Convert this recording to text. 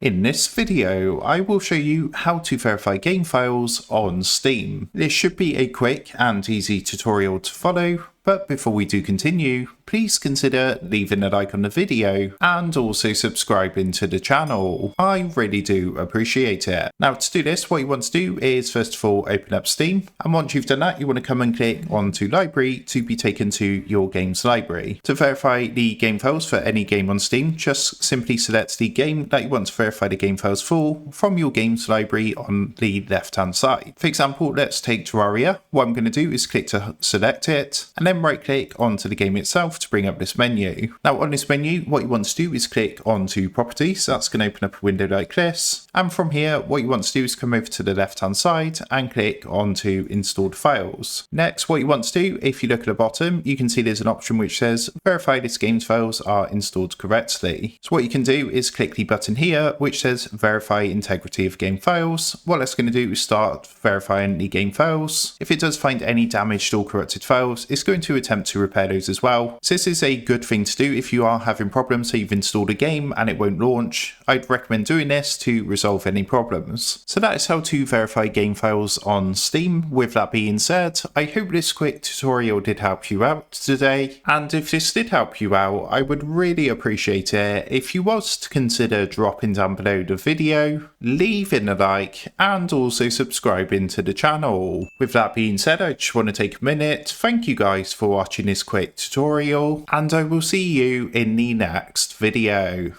In this video, I will show you how to verify game files on Steam. This should be a quick and easy tutorial to follow, but before we do continue, please consider leaving a like on the video and also subscribing to the channel. I really do appreciate it. Now to do this, what you want to do is first of all open up Steam, and once you've done that you want to come and click onto library to be taken to your games library. To verify the game files for any game on Steam, just simply select the game that you want to verify the game files for from your games library on the left hand side. For example, let's take Terraria. What I'm going to do is click to select it and then right click onto the game itself to bring up this menu. Now on this menu, what you want to do is click onto properties. That's going to open up a window like this, and from here what you want to do is come over to the left hand side and click onto installed files. Next, what you want to do, if you look at the bottom, you can see there's an option which says verify this game's files are installed correctly. So what you can do is click the button here which says verify integrity of game files. What that's going to do is start verifying the game files. If it does find any damaged or corrupted files, it's going to attempt to repair those as well. So this is a good thing to do if you are having problems, so you've installed a game and it won't launch. I'd recommend doing this to resolve any problems. So that is how to verify game files on Steam. With that being said, I hope this quick tutorial did help you out today, and if this did help you out, I would really appreciate it if you was to consider dropping down below the video, leaving a like, and also subscribing to the channel. With that being said, I just want to take a minute, thank you guys for watching this quick tutorial, and I will see you in the next video.